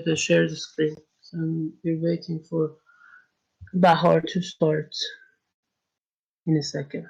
to share the screen. So we're waiting for Bahar to start in a second.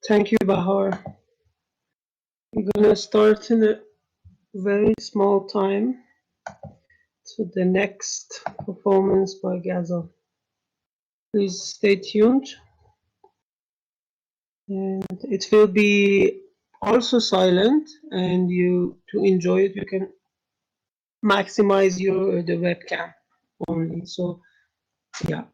Thank you, Bahar. We're gonna start in a very small time to the next performance by Ghazel. Please stay tuned, and it will be also silent. And you to enjoy it, you can maximize your the webcam only. So yeah.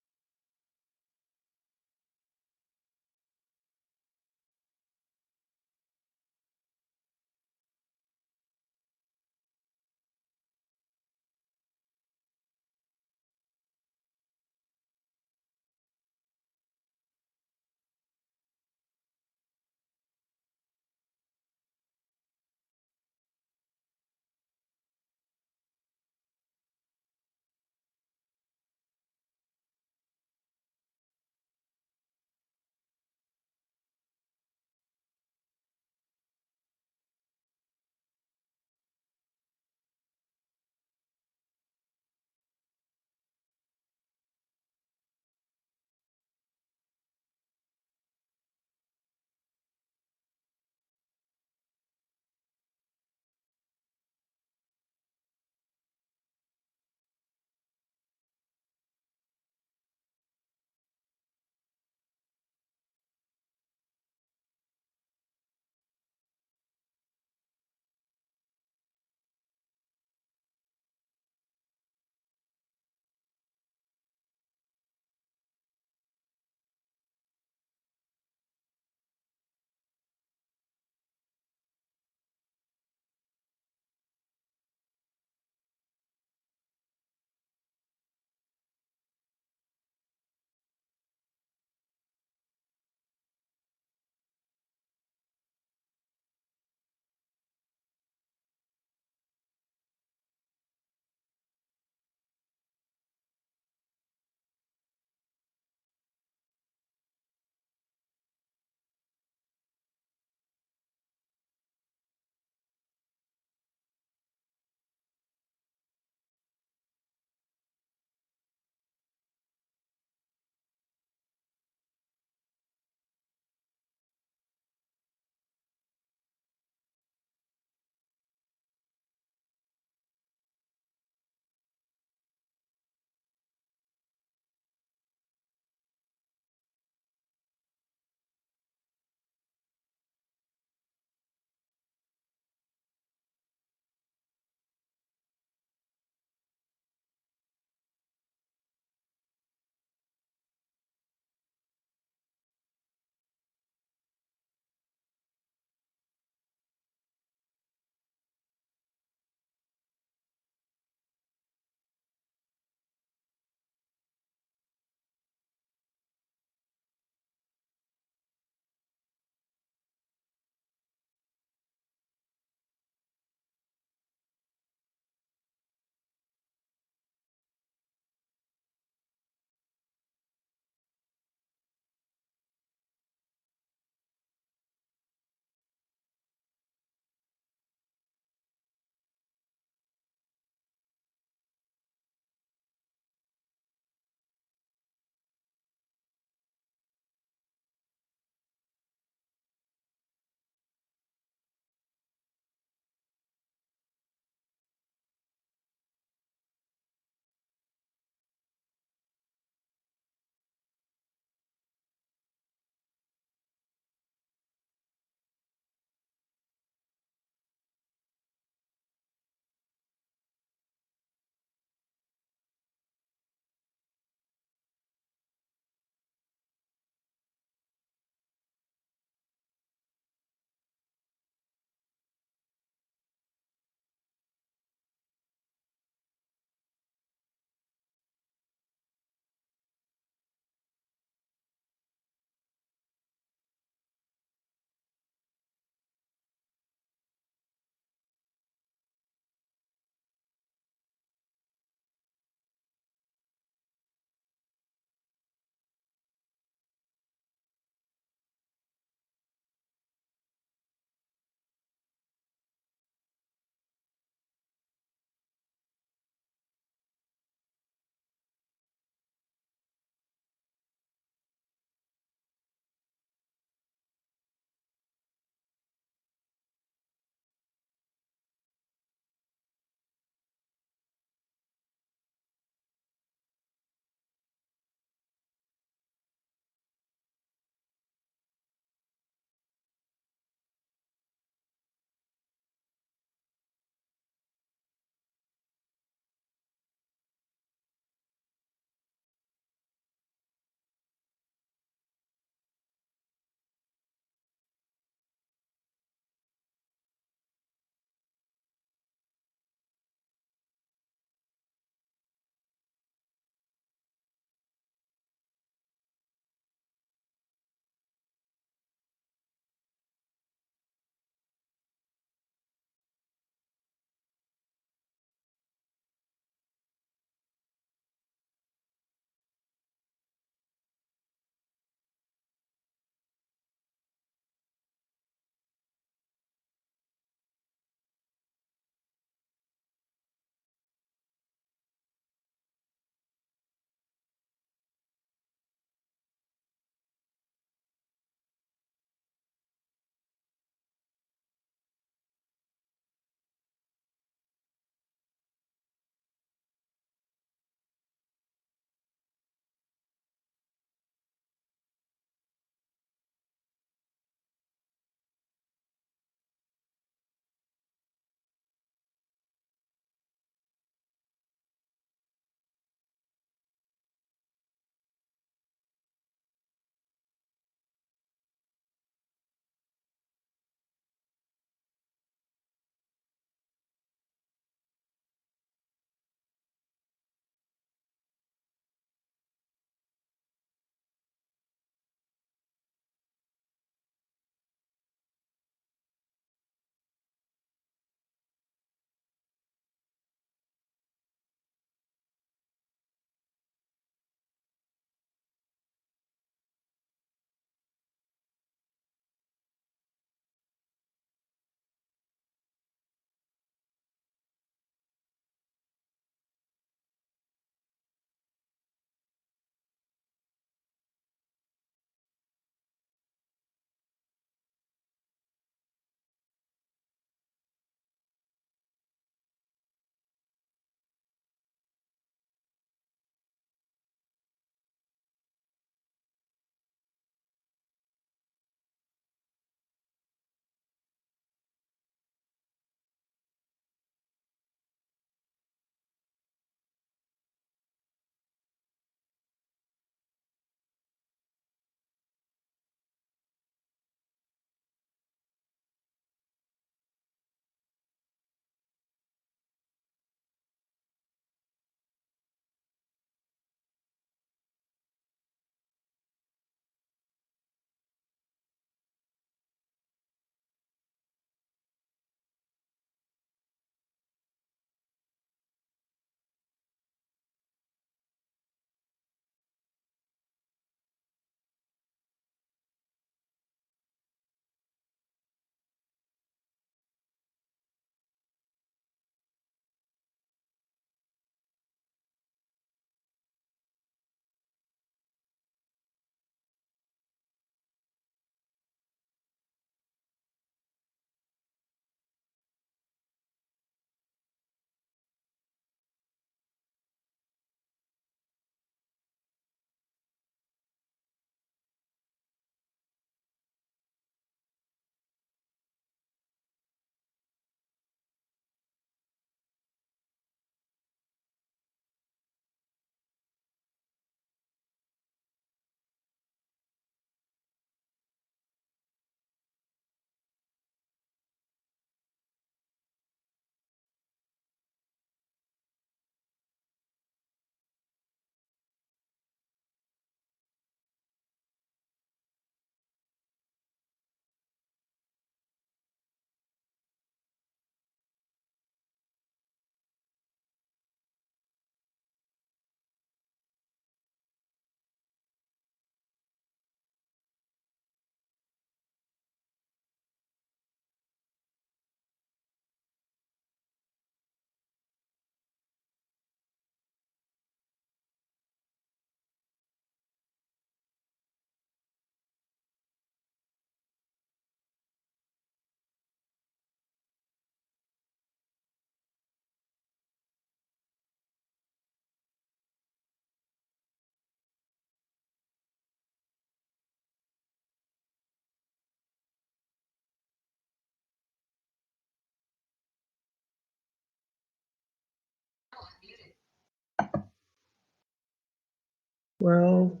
Well,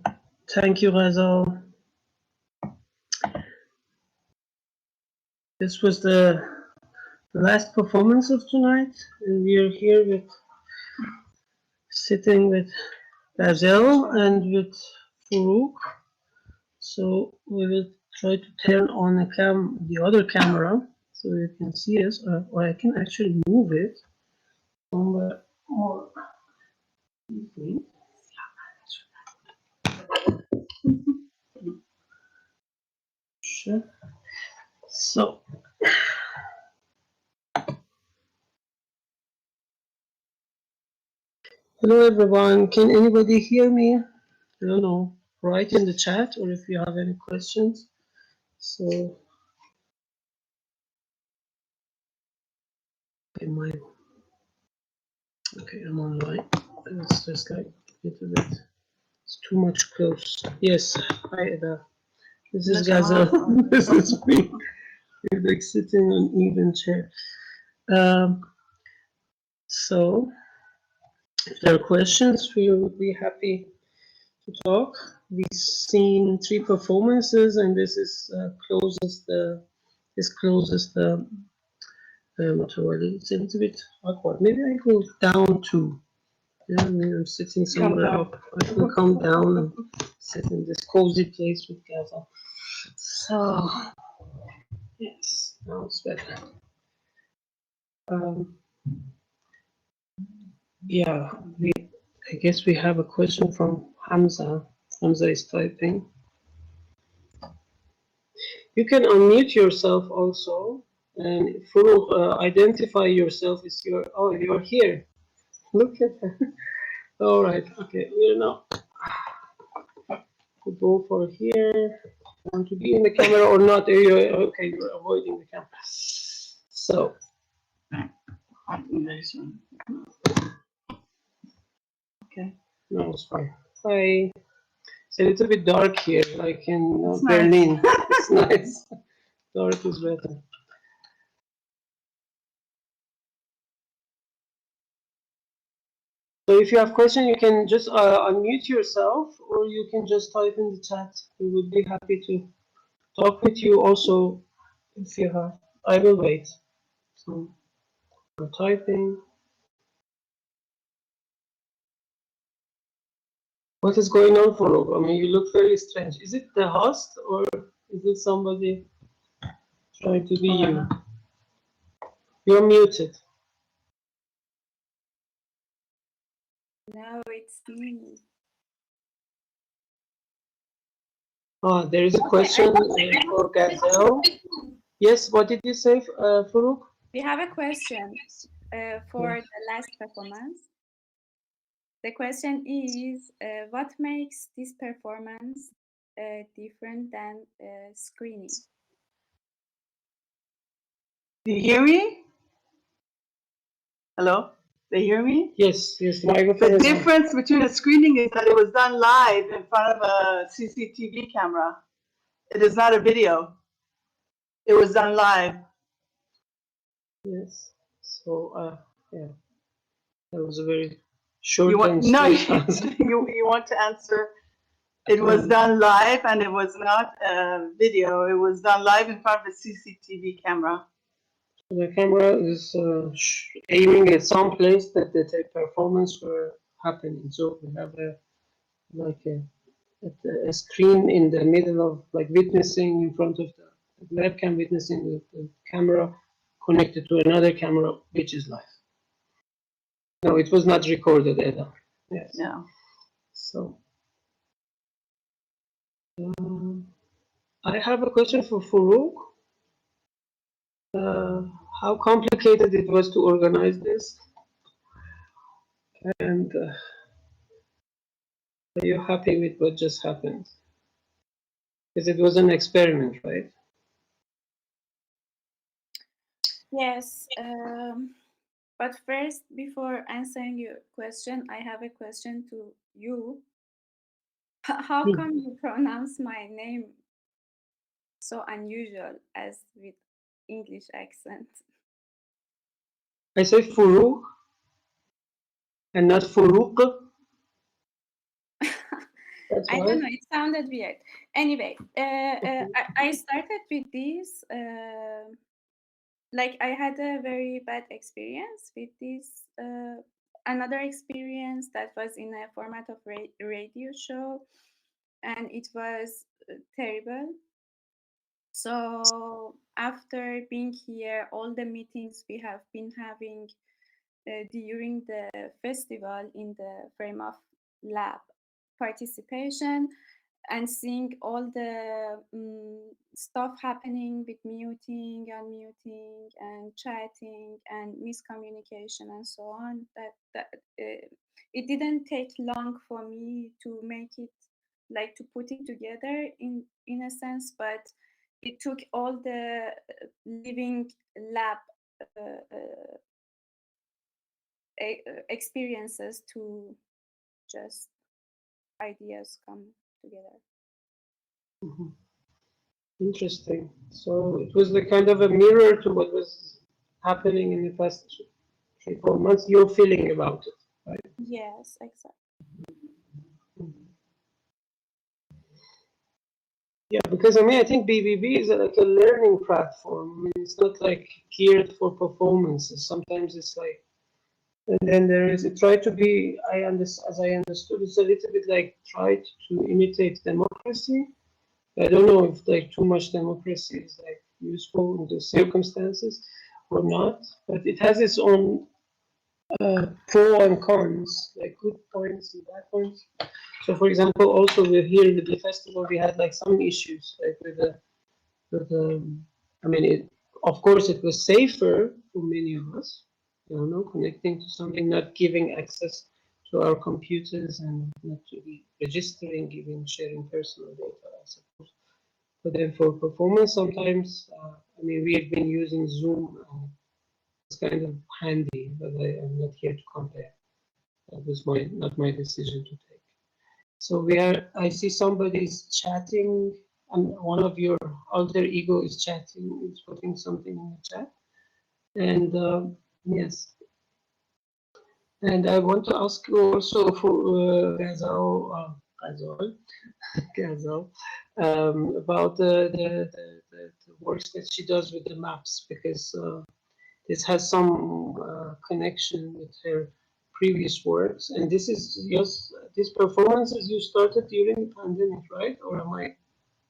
thank you, Ghazel. This was the last performance of tonight, and we are here sitting with Ghazel and with Forough. So we will try to turn on the other camera so you can see us, or I can actually move it somewhere more easily. Sure. So, hello everyone. Can anybody hear me? I don't know. Write in the chat, or if you have any questions. So, okay, I'm online. Let's just like get a bit. It's too much close. Yes. Hi, Ada. This is Ghazel. This is me. We're like sitting on even chair. So, if there are questions, we would be happy to talk. We've seen 3 performances, and this is closes the Motavali. It's a little bit awkward. Maybe I go down to. Yeah, I mean, I'm sitting somewhere up. I can come down and sit in this cozy place with Ghazel. So, yes, now it's better. Yeah, I guess we have a question from Hamza. Hamza is typing. You can unmute yourself also, and Forough, identify yourself as you're here. Look at that. All right, okay, we're now to go for here. Want to be in the camera or not? Okay, you're avoiding the camera. So, nice one. Okay, no, it's fine. Hi. It's a little bit dark here, like in Berlin. Nice. It's nice. Dark is better. So if you have questions, you can just unmute yourself, or you can just type in the chat. We would be happy to talk with you also if you have. I will wait. So I'm typing. What is going on, Forough? I mean, you look very strange. Is it the host, or is it somebody trying to be you? You're muted. No, it's me. Ah, there is a question for Ghazel. Yes, what did you say, Forough? We have a question for the last performance. The question is, what makes this performance different than screening? Do you hear me? Hello? They hear me? Yes, yes. The difference between a screening is that it was done live in front of a CCTV camera. It is not a video. It was done live. Yes. So, yeah, that was a very short You want, and no, straight answer. you want to answer? It was done live, and it was not a video. It was done live in front of a CCTV camera. The camera is aiming at some place that the performance were happening. So we have a screen in the middle of like witnessing in front of the webcam, witnessing the camera connected to another camera, which is live. No, it was not recorded, Eda. Yes. No. So I have a question for Forough. How complicated it was to organize this, and are you happy with what just happened? Because it was an experiment, right? Yes, but first, before answering your question, I have a question to you. How come you pronounce my name so unusual as with English accent? I say Forough and not Forough. That's I why. don't know. It sounded weird. Anyway, I started with this. Like I had a very bad experience with this. Another experience that was in a format of radio show, and it was terrible. So after being here, all the meetings we have been having during the festival in the frame of lab participation, and seeing all the stuff happening with muting, unmuting, and chatting and miscommunication and so on, that it didn't take long for me to make it, like to put it together in a sense, but it took all the living lab experiences to just ideas come together. Mhm. Interesting. So it was the kind of a mirror to what was happening in the past 3, 4 months. You're feeling about it, right? Yes, exactly. Yeah, because I mean, I think BBB is like a learning platform. I mean, it's not like geared for performances. Sometimes it's like, and then there is, it tried to be, as I understood, it's a little bit like tried to imitate democracy. I don't know if like too much democracy is like useful in the circumstances or not, but it has its own pro and cons, like good points and bad points. So, for example, also we're here with the festival, we had like some issues, like with the. I mean, of course, it was safer for many of us, connecting to something, not giving access to our computers and not to be registering, sharing personal data, I suppose. But then for performance, sometimes, I mean, we've been using Zoom, and it's kind of handy, but I'm not here to compare. That was not my decision to take. So I see somebody's chatting, and one of your alter ego is chatting, is putting something in the chat. And yes, and I want to ask you also for Ghazel, about the works that she does with the maps, because this has some connection with her previous works. And this is just these performances you started during the pandemic, right? Or am I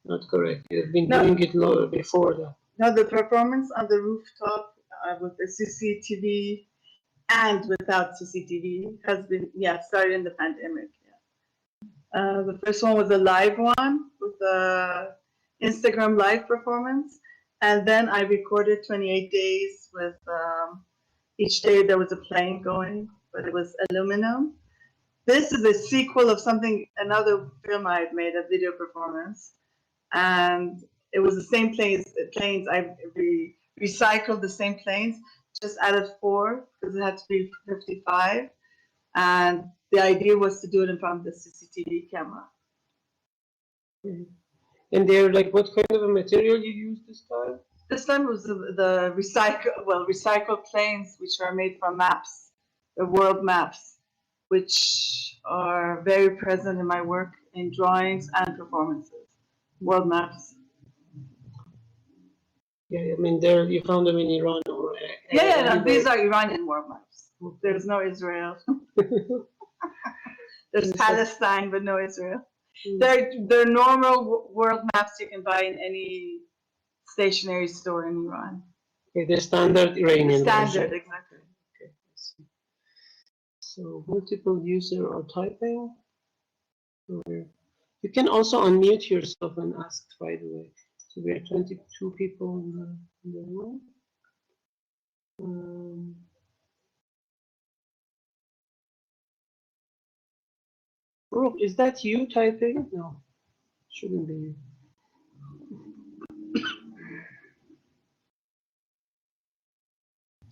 not correct? You've been doing it before that. No, the performance on the rooftop with the CCTV and without CCTV has been, started in the pandemic. The first one was a live one with the Instagram live performance. And then I recorded 28 days with each day there was a plane going, but it was aluminum. This is a sequel of another film I had made, a video performance. And it was the same planes. I recycled the same planes, just added 4 because it had to be 55. And the idea was to do it in front of the CCTV camera. And they're like, what kind of a material you use this time? This time was the recycled planes, which are made from maps, the world maps, which are very present in my work in drawings and performances. World maps. Yeah, I mean, there you found them in Iran or No, these are Iranian world maps. There's no Israel. There's Palestine, but no Israel. They're normal world maps you can buy in any stationery store in Iran. Okay, the standard Iranian Standard, version. exactly. Okay, I see. So multiple user or typing. You can also unmute yourself and ask right away. So we are 22 people in the room. Forough, is that you typing? No, shouldn't be you.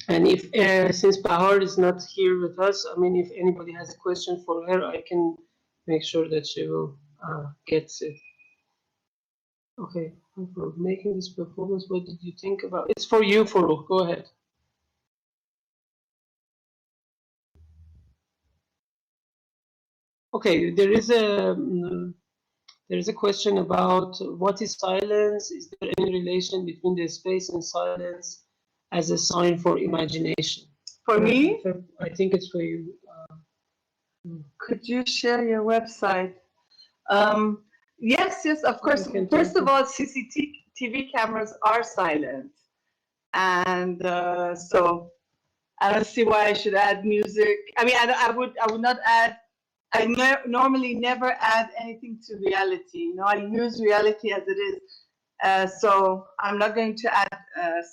And if since Bahar is not here with us, I mean, if anybody has a question for her, I can make sure that she will gets it. Okay, for making this performance, what did you think about? It's for you, Forough. Go ahead. Okay, there is a there is a question about what is silence? Is there any relation between the space and silence as a sign for imagination? For me? I think it's for you. Could you share your website? Yes, of course. You can First talk of all, CCTV cameras are silent. And so I don't see why I should add music. I mean, I would not add. I normally never add anything to reality. You know, I use reality as it is. So I'm not going to add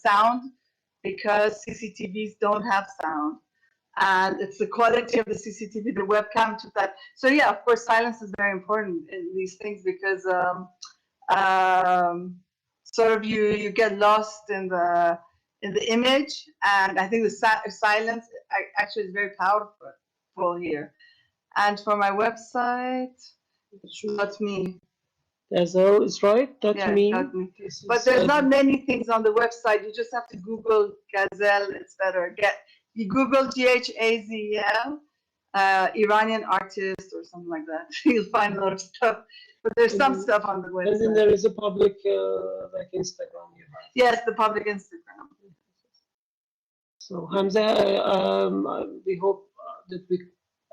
sound because CCTVs don't have sound. And it's the quality of the CCTV, the webcam to that. So yeah, of course, silence is very important in these things because sort of you get lost in the image, and I think the silence actually is very powerful here. And for my website, that's me. Ghazel is right. That's Yeah, me. me. But there's not many things on the website. You just have to Google Ghazel. It's better. You Google Ghazel, Iranian artist or something like that. You'll find a lot of stuff. But there's some stuff on the website. And then there is a public like Instagram. Yes, the public Instagram. So Hamza, we hope that we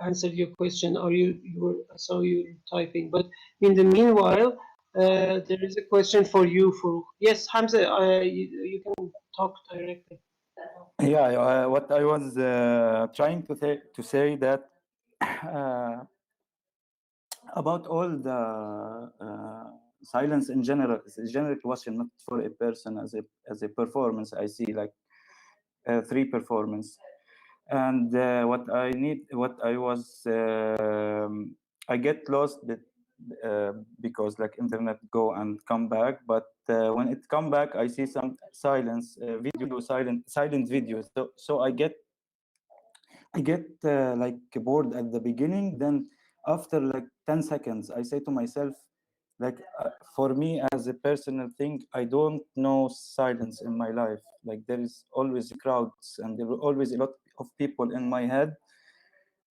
answered your question. Or I saw you typing. But in the meanwhile, there is a question for you, Forough. Yes, Hamza, you can talk directly. Yeah, what I was trying to say that about all the silence in general, it's a general question, not for a person as a performance. I see like 3 performance, and what I was, I get lost because like internet go and come back, but when it come back, I see some silence silent videos. So I get like bored at the beginning. Then after like 10 seconds, I say to myself, like for me as a personal thing, I don't know silence in my life. Like there is always crowds and there are always a lot of people in my head,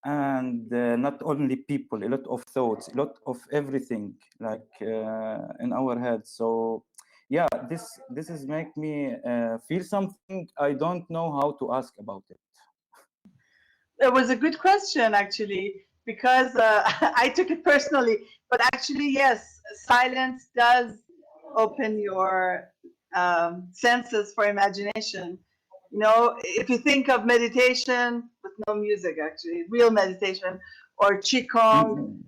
and not only people, a lot of thoughts, a lot of everything like in our head. So yeah, this is make me feel something I don't know how to ask about it. It was a good question, actually, because I took it personally. But actually, yes, silence does open your senses for imagination. You know, if you think of meditation with no music, actually, real meditation, or qigong,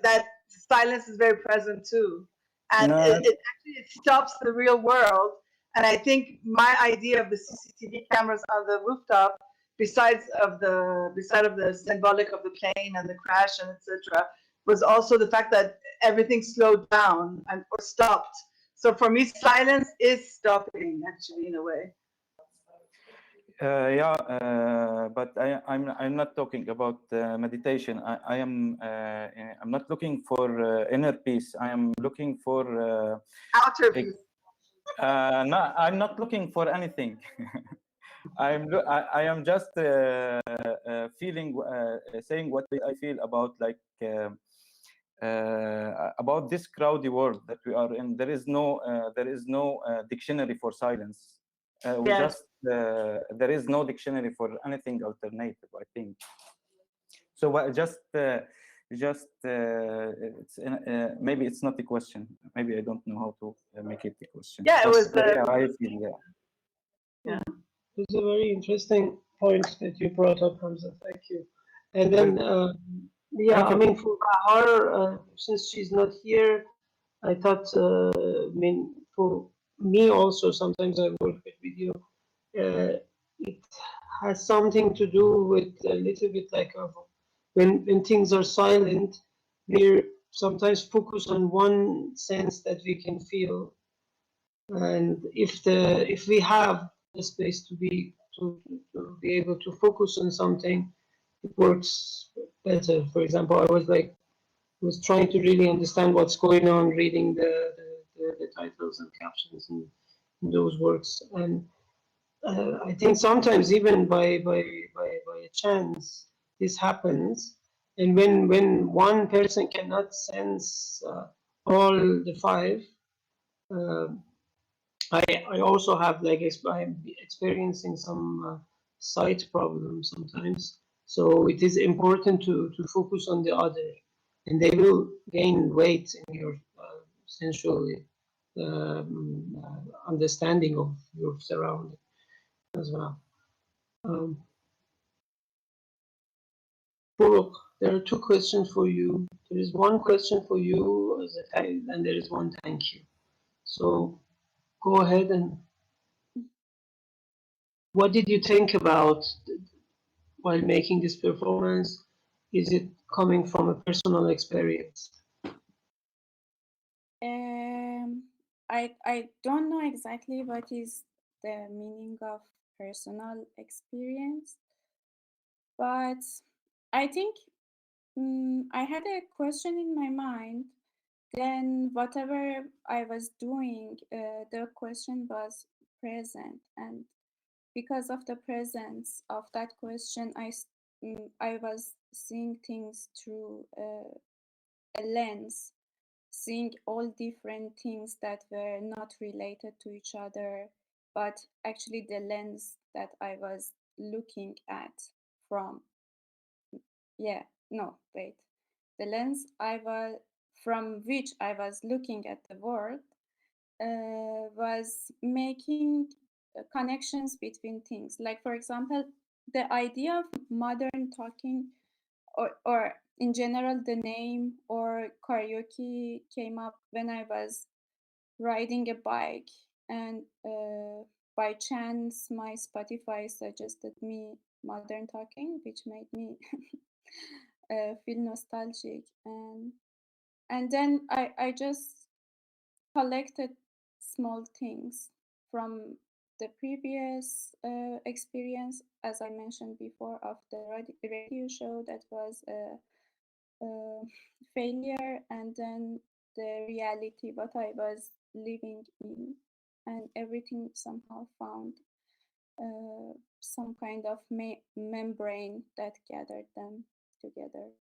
that silence is very present too, and No, it stops the real world. And I think my idea of the CCTV cameras on the rooftop, besides of the symbolic of the plane and the crash and etc., was also the fact that everything slowed down or stopped. So for me, silence is stopping, actually, in a way. but I'm not talking about meditation. I'm not looking for inner peace. I am looking for Outer peace. no, I'm not looking for anything. I am just feeling, saying what I feel about like about this crowdy world that we are in. There is no dictionary for silence. We Yes. just there is no dictionary for anything alternative, I think. So it's maybe it's not a question. Maybe I don't know how to make it a question. Yeah, it was. Yeah, I feel, yeah. Yeah. It's a very interesting point that you brought up, Hamza. Thank you. And then, yeah, I mean, for Bahar, since she's not here, I thought, I mean, for me also, sometimes I work with video. It has something to do with a little bit like when things are silent, we're sometimes focused on one sense that we can feel, and if we have the space to be able to focus on something, it works better. For example, I was trying to really understand what's going on, reading the titles and captions in those works, and I think sometimes even by a chance this happens, and when one person cannot sense all the five. Uh, I also have like I'm experiencing some sight problems sometimes. So it is important to focus on the other, and they will gain weight in your sensually understanding of your surrounding as well. Forough, there are two questions for you. There is one question for you as a and there is one thank you. So go ahead and what did you think about while making this performance? Is it coming from a personal experience? I don't know exactly what is the meaning of personal experience, but I think I had a question in my mind. Then whatever I was doing, the question was present, and because of the presence of that question, I was seeing things through a lens, seeing all different things that were not related to each other, but actually the lens that I was looking at from. Yeah, no, wait. The lens from which I was looking at the world was making connections between things. Like, for example, the idea of modern talking, or in general, the name or karaoke came up when I was riding a bike, and by chance, my Spotify suggested me modern talking, which made me feel nostalgic, and then I just collected small things from the previous experience, as I mentioned before, of the radio show that was a failure, and then the reality what I was living in, and everything somehow found some kind of membrane that gathered them together.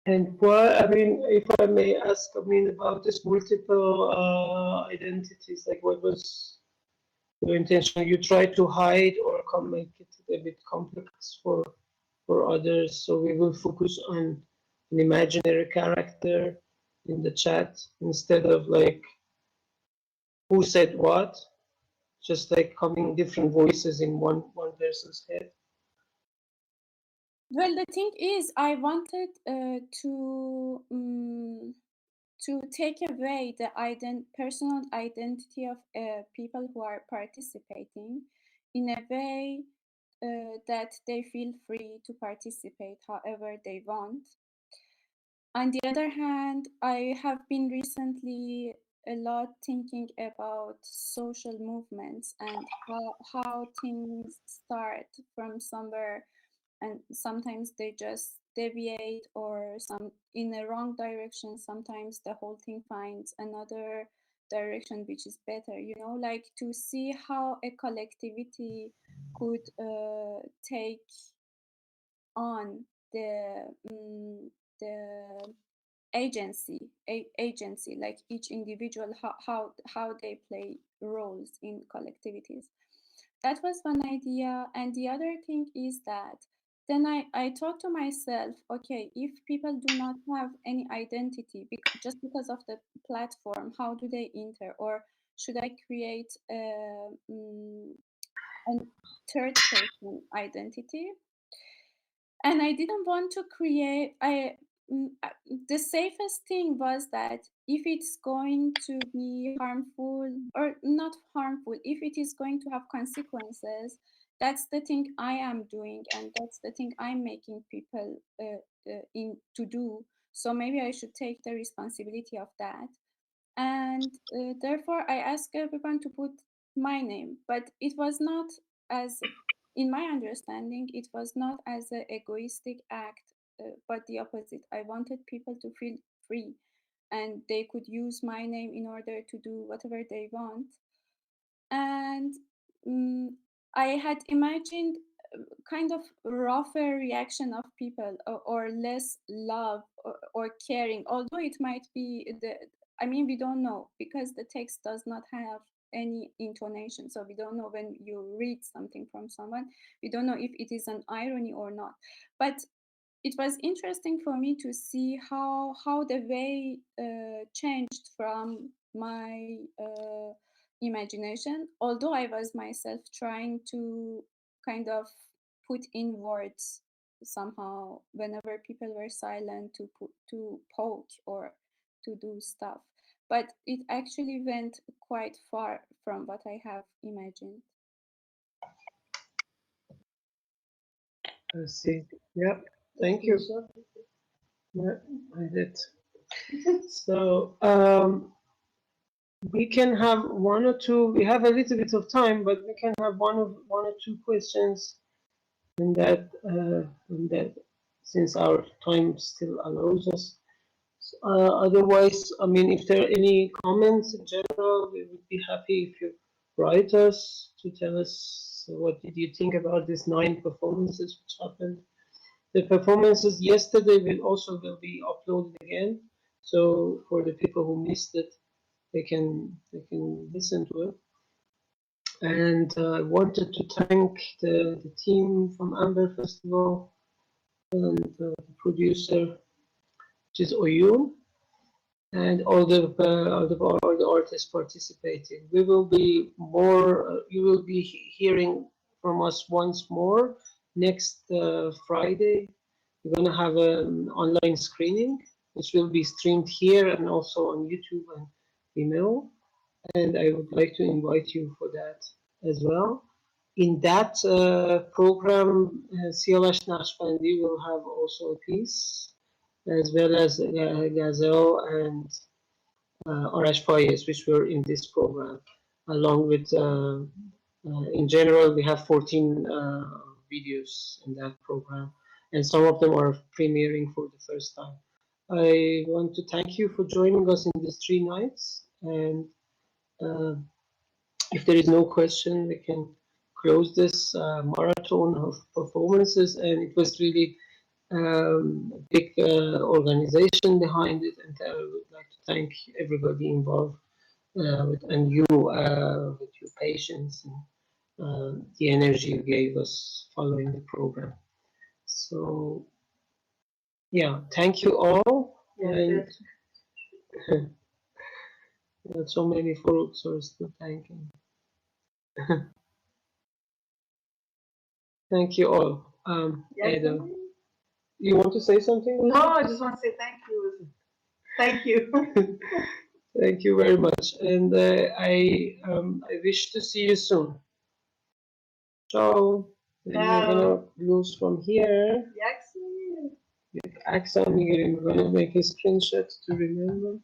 And why, I mean, if I may ask, I mean, about this multiple identities, like what was your intention? You try to hide or come make it a bit complex for others. So we will focus on an imaginary character in the chat instead of like who said what, just like coming different voices in one person's head. Well, the thing is, I wanted to take away the personal identity of people who are participating in a way that they feel free to participate however they want. On the other hand, I have been recently a lot thinking about social movements and how things start from somewhere, and sometimes they just deviate or some in a wrong direction. Sometimes the whole thing finds another direction which is better, like to see how a collectivity could take on the agency, like each individual, how they play roles in collectivities. That was one idea. And the other thing is that then I thought to myself, okay, if people do not have any identity just because of the platform, how do they enter? Or should I create a third person identity? And I didn't want to create the safest thing was that if it's going to be harmful or not harmful, if it is going to have consequences, that's the thing I am doing, and that's the thing I'm making people in to do. So maybe I should take the responsibility of that. And therefore I asked everyone to put my name, but it was not as, in my understanding, it was not as an egoistic act, but the opposite. I wanted people to feel free, and they could use my name in order to do whatever they want. And I had imagined kind of rougher reaction of people, or less love, or caring, although it might be I mean, we don't know, because the text does not have any intonation, so we don't know when you read something from someone, we don't know if it is an irony or not. But it was interesting for me to see how the way changed from my imagination, although I was myself trying to kind of put in words somehow whenever people were silent, to poke or to do stuff. But it actually went quite far from what I have imagined. I see. Yeah, thank you. Yeah, I did. So we can have one or two. We have a little bit of time, but we can have one or two questions in that since our time still allows us. Otherwise, I mean, if there are any comments in general, we would be happy if you write us to tell us what did you think about these 9 performances which happened. The performances yesterday will be uploaded again, so for the people who missed it, they can listen to it. And I wanted to thank the team from Amber Festival and the producer, which is Oyun, and all the artists participating. We will be more. You will be hearing from us once more next Friday. We're gonna have an online screening, which will be streamed here and also on YouTube and Vimeo. And I would like to invite you for that as well. In that program, Siavash Naqshbandi will have also a piece, as well as Ghazel and Arash Fayez, which were in this program, along with, in general, we have 14 videos in that program, and some of them are premiering for the first time. I want to thank you for joining us in these 3 nights, and if there is no question, we can close this marathon of performances, and it was really a big organization behind it, and I would like to thank everybody involved and you with your patience and the energy you gave us following the program. So yeah, thank you all. And so many folks are still thanking. Thank you all. Adam, you want to say something? No, I just want to say thank you. Thank you. Thank you very much, and I wish to see you soon. So we're gonna close from here. With Axel, we're gonna make a screenshot to remember.